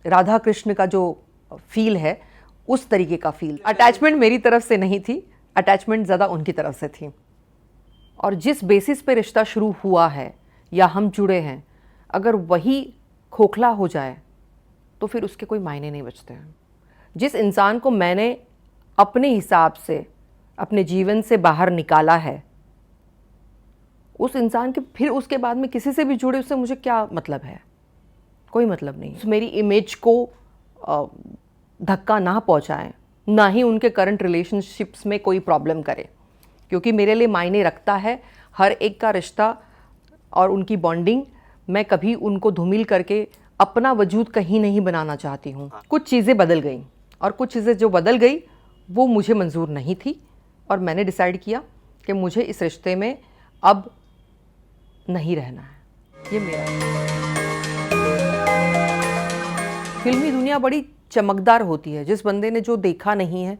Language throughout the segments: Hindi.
राधा कृष्ण का जो फील है उस तरीके का फील। अटैचमेंट मेरी तरफ से नहीं थी, अटैचमेंट ज़्यादा उनकी तरफ से थी। और जिस बेसिस पे रिश्ता शुरू हुआ है या हम जुड़े हैं, अगर वही खोखला हो जाए तो फिर उसके कोई मायने नहीं बचते हैं। जिस इंसान को मैंने अपने हिसाब से अपने जीवन से बाहर निकाला है, उस इंसान के फिर उसके बाद में किसी से भी जुड़े, उससे मुझे क्या मतलब है? कोई मतलब नहीं। मेरी इमेज को धक्का ना पहुंचाएं, ना ही उनके करंट रिलेशनशिप्स में कोई प्रॉब्लम करे, क्योंकि मेरे लिए मायने रखता है हर एक का रिश्ता और उनकी बॉन्डिंग। मैं कभी उनको धूमिल करके अपना वजूद कहीं नहीं बनाना चाहती हूँ। कुछ चीज़ें बदल गई और कुछ चीज़ें जो बदल गई वो मुझे मंजूर नहीं थी, और मैंने डिसाइड किया कि मुझे इस रिश्ते में अब नहीं रहना है। ये मेरा फिल्मी दुनिया बड़ी चमकदार होती है। जिस बंदे ने जो देखा नहीं है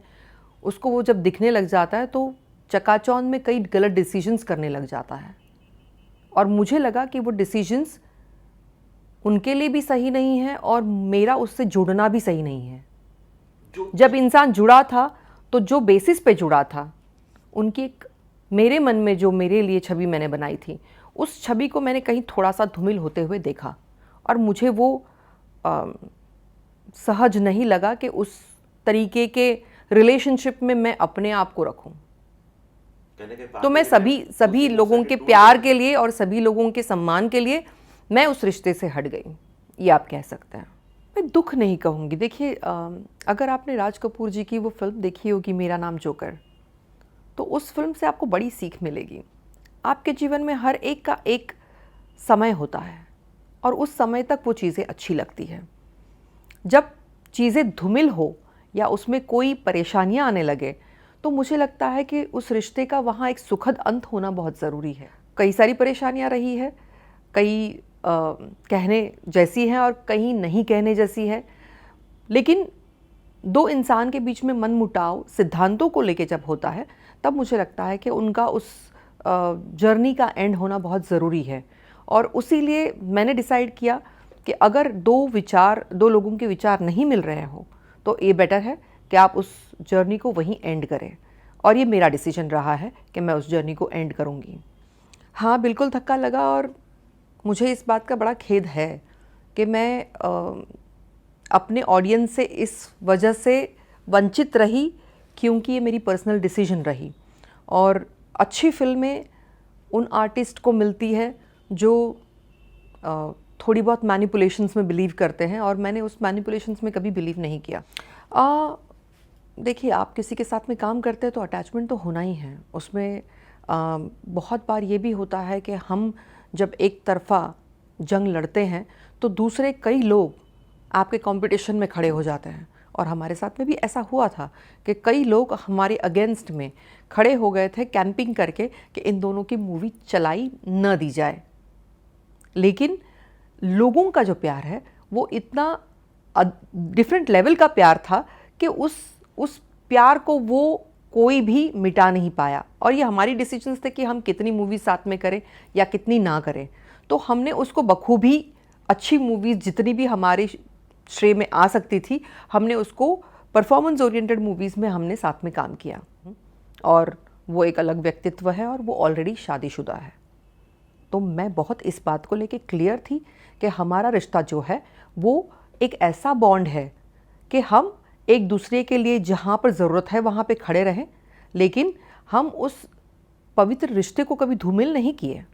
उसको वो जब दिखने लग जाता है तो चकाचौंध में कई गलत डिसीजंस करने लग जाता है। और मुझे लगा कि वो डिसीजंस उनके लिए भी सही नहीं है और मेरा उससे जुड़ना भी सही नहीं है। जब इंसान जुड़ा था तो जो बेसिस पे जुड़ा था, उनकी एक मेरे मन में जो मेरे लिए छवि मैंने बनाई थी, उस छवि को मैंने कहीं थोड़ा सा धूमिल होते हुए देखा और मुझे वो सहज नहीं लगा कि उस तरीके के रिलेशनशिप में मैं अपने आप को रखूं। तो मैं सभी लोगों के प्यार के लिए और सभी लोगों के सम्मान के लिए मैं उस रिश्ते से हट गई, ये आप कह सकते हैं। मैं दुख नहीं कहूँगी। देखिए, अगर आपने राज कपूर जी की वो फिल्म देखी होगी मेरा नाम जोकर, तो उस फिल्म से आपको बड़ी सीख मिलेगी। आपके जीवन में हर एक का एक समय होता है और उस समय तक वो चीज़ें अच्छी लगती हैं। जब चीज़ें धूमिल हो या उसमें कोई परेशानियां आने लगे तो मुझे लगता है कि उस रिश्ते का वहाँ एक सुखद अंत होना बहुत ज़रूरी है। कई सारी परेशानियां रही है, कई कहने जैसी हैं और कहीं नहीं कहने जैसी है, लेकिन दो इंसान के बीच में मनमुटाव सिद्धांतों को लेके जब होता है तब मुझे लगता है कि उनका उस जर्नी का एंड होना बहुत ज़रूरी है। और उसी लिए मैंने डिसाइड किया कि अगर दो लोगों के विचार नहीं मिल रहे हो तो ये बेटर है कि आप उस जर्नी को वहीं एंड करें। और ये मेरा डिसीजन रहा है कि मैं उस जर्नी को एंड करूँगी। हाँ, बिल्कुल धक्का लगा और मुझे इस बात का बड़ा खेद है कि मैं अपने ऑडियंस से इस वजह से वंचित रही, क्योंकि ये मेरी पर्सनल डिसीजन रही। और अच्छी फिल्में उन आर्टिस्ट को मिलती है जो थोड़ी बहुत मैनिपुलेशंस में बिलीव करते हैं, और मैंने उस मैनिपुलेशंस में कभी बिलीव नहीं किया। देखिए, आप किसी के साथ में काम करते हैं तो अटैचमेंट तो होना ही है। उसमें बहुत बार ये भी होता है कि हम जब एक तरफा जंग लड़ते हैं तो दूसरे कई लोग आपके कंपटीशन में खड़े हो जाते हैं, और हमारे साथ में भी ऐसा हुआ था कि कई लोग हमारे अगेंस्ट में खड़े हो गए थे कैंपिंग करके कि इन दोनों की मूवी चलाई न दी जाए। लेकिन लोगों का जो प्यार है वो इतना डिफरेंट लेवल का प्यार था कि उस प्यार को वो कोई भी मिटा नहीं पाया। और ये हमारी डिसीजंस थे कि हम कितनी मूवीज़ साथ में करें या कितनी ना करें। तो हमने उसको बखूबी अच्छी मूवीज़ जितनी भी हमारे श्रेय में आ सकती थी, हमने उसको परफॉर्मेंस ओरिएंटेड मूवीज़ में हमने साथ में काम किया। और वो एक अलग व्यक्तित्व है और वो ऑलरेडी शादीशुदा है। तो मैं बहुत इस बात को लेके क्लियर थी कि हमारा रिश्ता जो है वो एक ऐसा बॉन्ड है कि हम एक दूसरे के लिए जहाँ पर ज़रूरत है वहाँ पे खड़े रहें, लेकिन हम उस पवित्र रिश्ते को कभी धूमिल नहीं किए।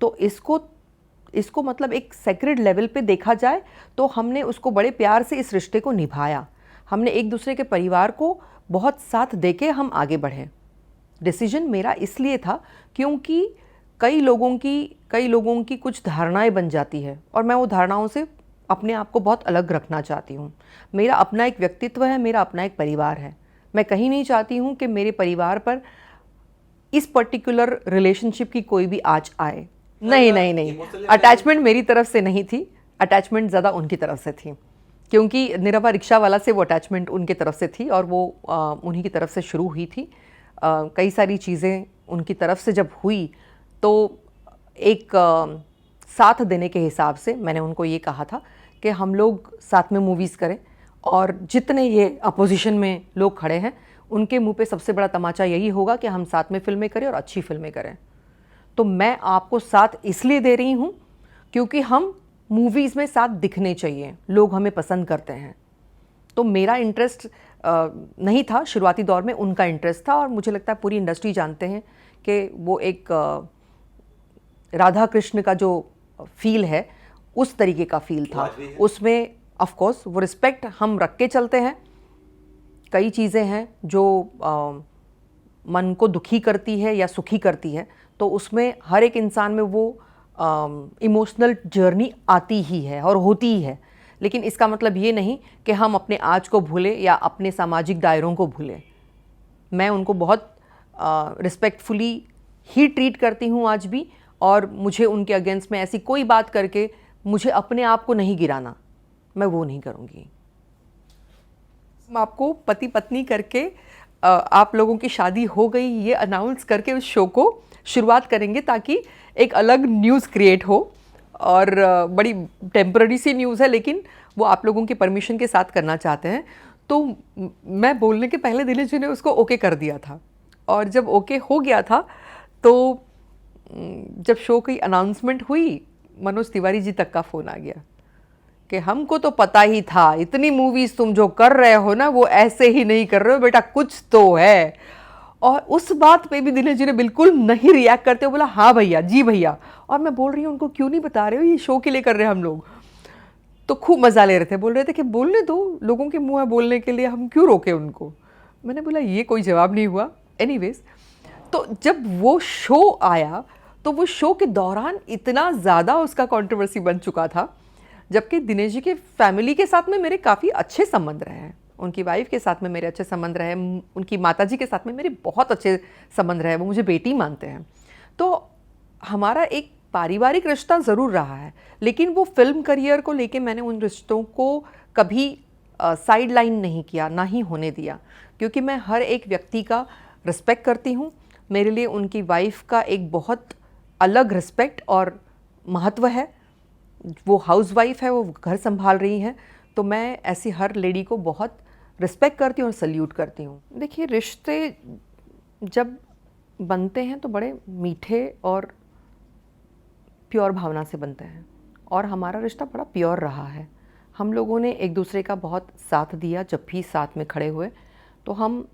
तो इसको मतलब एक सेक्रेड लेवल पे देखा जाए तो हमने उसको बड़े प्यार से इस रिश्ते को निभाया। हमने एक दूसरे के परिवार को बहुत साथ देके हम आगे बढ़े। डिसीजन मेरा इसलिए था क्योंकि कई लोगों की कुछ धारणाएं बन जाती है और मैं वो धारणाओं से अपने आप को बहुत अलग रखना चाहती हूँ। मेरा अपना एक व्यक्तित्व है, मेरा अपना एक परिवार है। मैं कहीं नहीं चाहती हूँ कि मेरे परिवार पर इस पर्टिकुलर रिलेशनशिप की कोई भी आँच आए। नहीं, अटैचमेंट मेरी तरफ से नहीं थी, अटैचमेंट ज़्यादा उनकी तरफ से थी, क्योंकि निरवा रिक्शा वाला से वो अटैचमेंट उनकी तरफ से थी और वो उन्हीं की तरफ से शुरू हुई थी। कई सारी चीज़ें उनकी तरफ से जब हुई तो एक साथ देने के हिसाब से मैंने उनको ये कहा था कि हम लोग साथ में मूवीज़ करें, और जितने ये अपोजिशन में लोग खड़े हैं उनके मुंह पे सबसे बड़ा तमाचा यही होगा कि हम साथ में फिल्में करें और अच्छी फिल्में करें। तो मैं आपको साथ इसलिए दे रही हूँ क्योंकि हम मूवीज़ में साथ दिखने चाहिए, लोग हमें पसंद करते हैं। तो मेरा इंटरेस्ट नहीं था शुरुआती दौर में, उनका इंटरेस्ट था, और मुझे लगता है पूरी इंडस्ट्री जानते हैं कि वो एक राधा कृष्ण का जो फील है उस तरीके का फील था। उसमें ऑफ कोर्स वो रिस्पेक्ट हम रख के चलते हैं। कई चीज़ें हैं जो मन को दुखी करती है या सुखी करती है, तो उसमें हर एक इंसान में वो इमोशनल जर्नी आती ही है और होती ही है। लेकिन इसका मतलब ये नहीं कि हम अपने आज को भूलें या अपने सामाजिक दायरों को भूलें। मैं उनको बहुत रिस्पेक्टफुली ही ट्रीट करती हूँ आज भी, और मुझे उनके अगेंस्ट में ऐसी कोई बात करके मुझे अपने आप को नहीं गिराना, मैं वो नहीं करूँगी। हम आपको पति पत्नी करके आप लोगों की शादी हो गई ये अनाउंस करके उस शो को शुरुआत करेंगे, ताकि एक अलग न्यूज़ क्रिएट हो। और बड़ी टेम्पररी सी न्यूज़ है, लेकिन वो आप लोगों की परमिशन के साथ करना चाहते हैं। तो मैं बोलने के पहले दिनेश जी ने उसको ओके कर दिया था, और जब ओके हो गया था तो जब शो की अनाउंसमेंट हुई, मनोज तिवारी जी तक का फ़ोन आ गया कि हमको तो पता ही था, इतनी मूवीज़ तुम जो कर रहे हो ना वो ऐसे ही नहीं कर रहे हो बेटा, कुछ तो है। और उस बात पे भी दिनेश जी ने बिल्कुल नहीं रिएक्ट करते हुए बोला हाँ भैया, जी भैया। और मैं बोल रही हूँ उनको क्यों नहीं बता रहे हो, ये शो के लिए कर रहे हैं हम लोग। तो खूब मज़ा ले रहे थे, बोल रहे थे कि बोलने दो, लोगों के मुँह है बोलने के लिए, हम क्यों रोके उनको। मैंने बोला ये कोई जवाब नहीं हुआ। एनीवेज, तो जब वो शो आया तो वो शो के दौरान इतना ज़्यादा उसका कंट्रोवर्सी बन चुका था, जबकि दिनेश जी के फैमिली के साथ में मेरे काफ़ी अच्छे संबंध रहे हैं, उनकी वाइफ के साथ में मेरे अच्छे संबंध रहे, उनकी माताजी के साथ में मेरे बहुत अच्छे संबंध रहे, वो मुझे बेटी मानते हैं। तो हमारा एक पारिवारिक रिश्ता ज़रूर रहा है, लेकिन वो फिल्म करियर को लेके मैंने उन रिश्तों को कभी साइड लाइन नहीं किया, ना ही होने दिया, क्योंकि मैं हर एक व्यक्ति का रिस्पेक्ट करती हूँ। मेरे लिए उनकी वाइफ का एक बहुत अलग रिस्पेक्ट और महत्व है। वो हाउसवाइफ है, वो घर संभाल रही हैं, तो मैं ऐसी हर लेडी को बहुत रिस्पेक्ट करती हूँ और सल्यूट करती हूँ। देखिए, रिश्ते जब बनते हैं तो बड़े मीठे और प्योर भावना से बनते हैं, और हमारा रिश्ता बड़ा प्योर रहा है। हम लोगों ने एक दूसरे का बहुत साथ दिया, जब भी साथ में खड़े हुए तो हम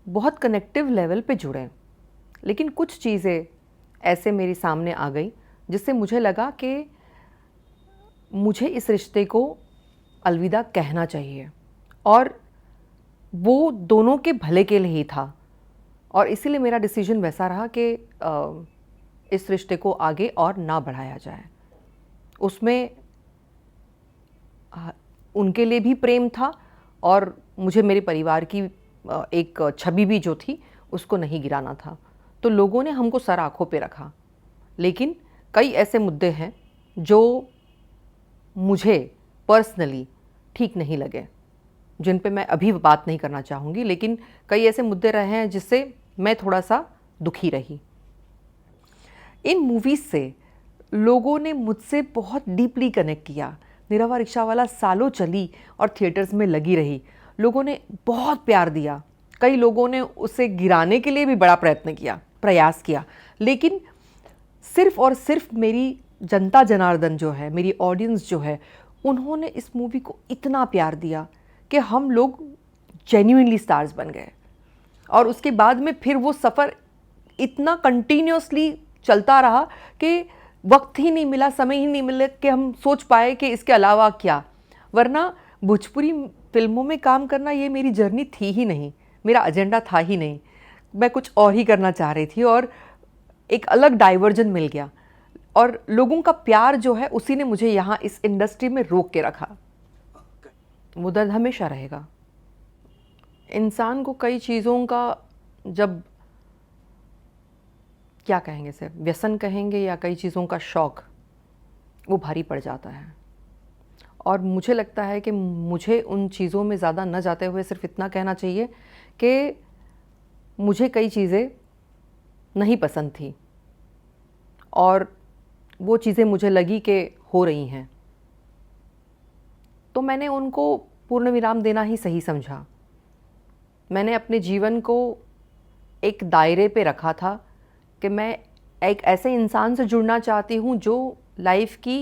बहुत कनेक्टिव लेवल पे जुड़े। लेकिन कुछ चीज़ें ऐसे मेरे सामने आ गई जिससे मुझे लगा कि मुझे इस रिश्ते को अलविदा कहना चाहिए, और वो दोनों के भले के लिए ही था। और इसीलिए मेरा डिसीजन वैसा रहा कि इस रिश्ते को आगे और ना बढ़ाया जाए। उसमें उनके लिए भी प्रेम था, और मुझे मेरे परिवार की एक छवि भी जो थी उसको नहीं गिराना था। तो लोगों ने हमको सर आँखों पे रखा, लेकिन कई ऐसे मुद्दे हैं जो मुझे पर्सनली ठीक नहीं लगे, जिन पे मैं अभी बात नहीं करना चाहूँगी। लेकिन कई ऐसे मुद्दे रहे हैं जिससे मैं थोड़ा सा दुखी रही। इन मूवीज़ से लोगों ने मुझसे बहुत डीपली कनेक्ट किया। निरावा रिक्शावाला सालों चली और थिएटर्स में लगी रही, लोगों ने बहुत प्यार दिया। कई लोगों ने उसे गिराने के लिए भी बड़ा प्रयास किया, लेकिन सिर्फ और सिर्फ मेरी जनता जनार्दन जो है, मेरी ऑडियंस जो है, उन्होंने इस मूवी को इतना प्यार दिया कि हम लोग जेन्युइनली स्टार्स बन गए। और उसके बाद में फिर वो सफ़र इतना कंटिन्यूसली चलता रहा कि वक्त ही नहीं मिला, समय ही नहीं मिला कि हम सोच पाए कि इसके अलावा क्या। वरना भोजपुरी फिल्मों में काम करना ये मेरी जर्नी थी ही नहीं, मेरा एजेंडा था ही नहीं। मैं कुछ और ही करना चाह रही थी, और एक अलग डाइवर्जन मिल गया, और लोगों का प्यार जो है उसी ने मुझे यहाँ इस इंडस्ट्री में रोक के रखा। वो दर्द हमेशा रहेगा। इंसान को कई चीज़ों का, जब क्या कहेंगे सर, व्यसन कहेंगे या कई चीज़ों का शौक़, वो भारी पड़ जाता है। और मुझे लगता है कि मुझे उन चीज़ों में ज़्यादा न जाते हुए सिर्फ इतना कहना चाहिए कि मुझे कई चीज़ें नहीं पसंद थी, और वो चीज़ें मुझे लगी कि हो रही हैं, तो मैंने उनको पूर्ण विराम देना ही सही समझा। मैंने अपने जीवन को एक दायरे पे रखा था कि मैं एक ऐसे इंसान से जुड़ना चाहती हूँ जो लाइफ की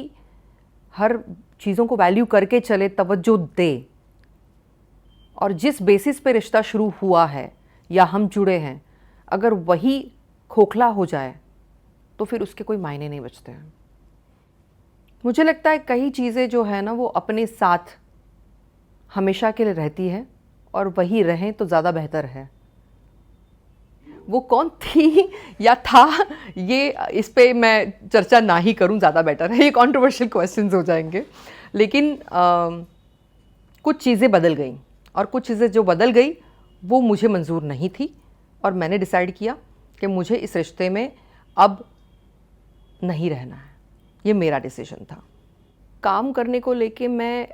हर चीज़ों को वैल्यू करके चले, तवज्जो दे। और जिस बेसिस पे रिश्ता शुरू हुआ है या हम जुड़े हैं, अगर वही खोखला हो जाए तो फिर उसके कोई मायने नहीं बचते हैं। मुझे लगता है कई चीज़ें जो है ना वो अपने साथ हमेशा के लिए रहती है और वही रहें तो ज़्यादा बेहतर है। वो कौन थी या था, ये इस पे मैं चर्चा ना ही करूं, ज़्यादा बेटर है, ये कंट्रोवर्शियल क्वेश्चंस हो जाएंगे। लेकिन कुछ चीज़ें बदल गई और कुछ चीज़ें जो बदल गई वो मुझे मंजूर नहीं थी और मैंने डिसाइड किया कि मुझे इस रिश्ते में अब नहीं रहना है। ये मेरा डिसीजन था। काम करने को लेके मैं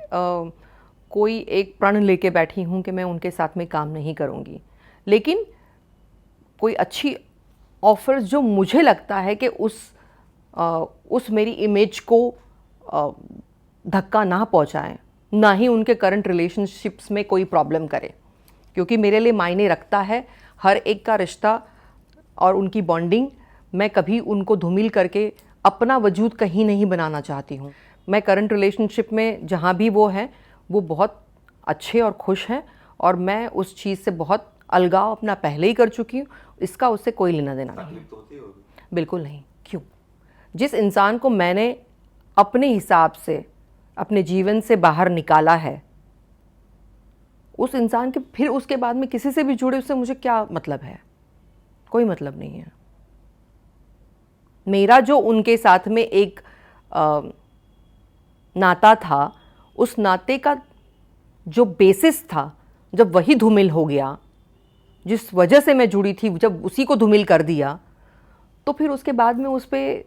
कोई एक प्रण लेके बैठी हूँ कि मैं उनके साथ में काम नहीं करूँगी, लेकिन कोई अच्छी ऑफर्स जो मुझे लगता है कि उस मेरी इमेज को धक्का ना पहुंचाएं, ना ही उनके करंट रिलेशनशिप्स में कोई प्रॉब्लम करे, क्योंकि मेरे लिए मायने रखता है हर एक का रिश्ता और उनकी बॉन्डिंग। मैं कभी उनको धूमिल करके अपना वजूद कहीं नहीं बनाना चाहती हूँ। मैं करंट रिलेशनशिप में जहाँ भी वो हैं वो बहुत अच्छे और खुश हैं और मैं उस चीज़ से बहुत अलगाव अपना पहले ही कर चुकी हूँ। इसका उससे कोई लेना देना नहीं। बिल्कुल नहीं। क्यों? जिस इंसान को मैंने अपने हिसाब से अपने जीवन से बाहर निकाला है, उस इंसान के फिर उसके बाद में किसी से भी जुड़े, उससे मुझे क्या मतलब है? कोई मतलब नहीं है। मेरा जो उनके साथ में एक नाता था, उस नाते का जो बेसिस था, जब वही धूमिल हो गया, जिस वजह से मैं जुड़ी थी, जब उसी को धूमिल कर दिया, तो फिर उसके बाद में उस पर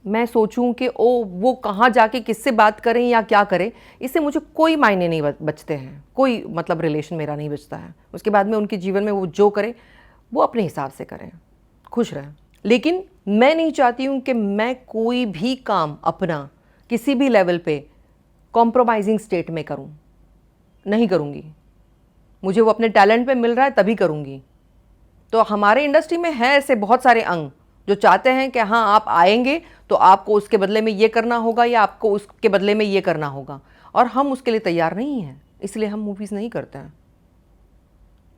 मैं सोचूं कि ओ वो कहाँ जाके किससे बात करें या क्या करें, इससे मुझे कोई मायने नहीं बचते हैं। कोई मतलब रिलेशन मेरा नहीं बचता है। उसके बाद में उनके जीवन में वो जो करें वो अपने हिसाब से करें, खुश रहें। लेकिन मैं नहीं चाहती हूँ कि मैं कोई भी काम अपना किसी भी लेवल पे कॉम्प्रोमाइजिंग स्टेट में करूँ। नहीं करूँगी। मुझे वो अपने टैलेंट पे मिल रहा है तभी करूँगी। तो हमारे इंडस्ट्री में है ऐसे बहुत सारे अंग जो चाहते हैं कि हाँ आप आएंगे तो आपको उसके बदले में ये करना होगा या आपको उसके बदले में ये करना होगा, और हम उसके लिए तैयार नहीं हैं, इसलिए हम मूवीज़ नहीं करते हैं।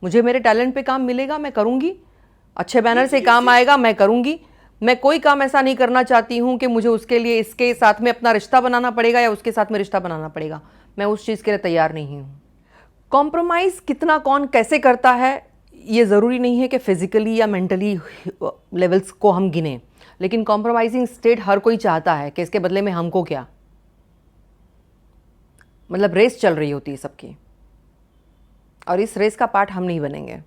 मुझे मेरे टैलेंट पे काम मिलेगा, मैं करूँगी। अच्छे बैनर से काम आएगा, मैं करूँगी। मैं कोई काम ऐसा नहीं करना चाहती हूँ कि मुझे उसके लिए इसके साथ में अपना रिश्ता बनाना पड़ेगा या उसके साथ में रिश्ता बनाना पड़ेगा। मैं उस चीज़ के लिए तैयार नहीं हूँ। कॉम्प्रोमाइज़ कितना कौन कैसे करता है, ये ज़रूरी नहीं है कि फिज़िकली या मेंटली लेवल्स को हम गिने, लेकिन कॉम्प्रोमाइजिंग स्टेट हर कोई चाहता है कि इसके बदले में हमको क्या, मतलब रेस चल रही होती है सबकी, और इस रेस का पार्ट हम नहीं बनेंगे।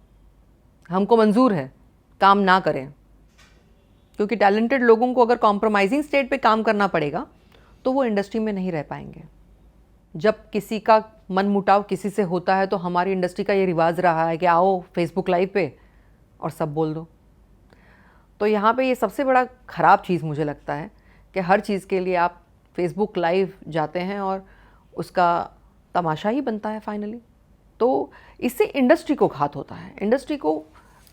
हमको मंजूर है काम ना करें, क्योंकि टैलेंटेड लोगों को अगर कॉम्प्रोमाइजिंग स्टेट पे काम करना पड़ेगा तो वो इंडस्ट्री में नहीं रह पाएंगे। जब किसी का मन मुटाव किसी से होता है तो हमारी इंडस्ट्री का ये रिवाज रहा है कि आओ फेसबुक लाइव पे और सब बोल दो। तो यहाँ पे ये सबसे बड़ा ख़राब चीज़ मुझे लगता है कि हर चीज़ के लिए आप फेसबुक लाइव जाते हैं और उसका तमाशा ही बनता है फाइनली। तो इससे इंडस्ट्री को घात होता है। इंडस्ट्री को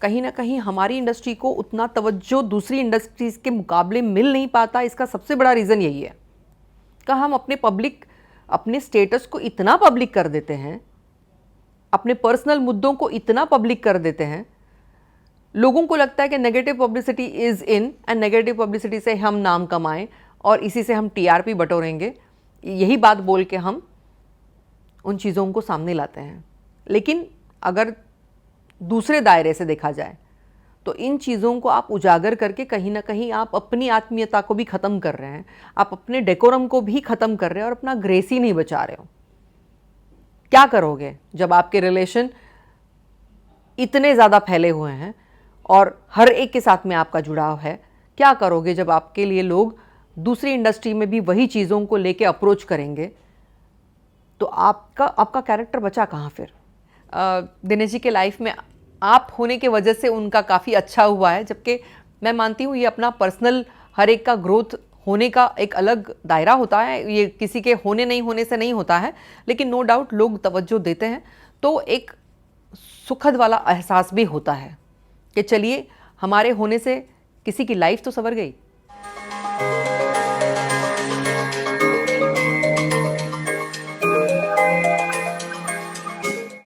कहीं ना कहीं, हमारी इंडस्ट्री को उतना तवज्जो दूसरी इंडस्ट्रीज़ के मुकाबले मिल नहीं पाता। इसका सबसे बड़ा रीज़न यही है कि हम अपने स्टेटस को इतना पब्लिक कर देते हैं, अपने पर्सनल मुद्दों को इतना पब्लिक कर देते हैं, लोगों को लगता है कि negative publicity is in and negative publicity से हम नाम कमाएं और इसी से हम टीआरपी बटोरेंगे। यही बात बोल के हम उन चीज़ों को सामने लाते हैं। लेकिन अगर दूसरे दायरे से देखा जाए तो इन चीज़ों को आप उजागर करके कहीं ना कहीं आप अपनी आत्मीयता को भी ख़त्म कर रहे हैं, आप अपने डेकोरम को भी ख़त्म कर रहे हैं और अपना ग्रेस ही नहीं बचा रहे हो। क्या करोगे जब आपके रिलेशन इतने ज़्यादा फैले हुए हैं और हर एक के साथ में आपका जुड़ाव है? क्या करोगे जब आपके लिए लोग दूसरी इंडस्ट्री में भी वही चीज़ों को लेके अप्रोच करेंगे? तो आपका कैरेक्टर बचा कहाँ फिर? दिनेश जी के लाइफ में आप होने के वजह से उनका काफ़ी अच्छा हुआ है, जबकि मैं मानती हूँ ये अपना पर्सनल हर एक का ग्रोथ होने का एक अलग दायरा होता है, ये किसी के होने नहीं होने से नहीं होता है, लेकिन नो डाउट लोग तवज्जो देते हैं तो एक सुखद वाला एहसास भी होता है कि चलिए हमारे होने से किसी की लाइफ तो संवर गई।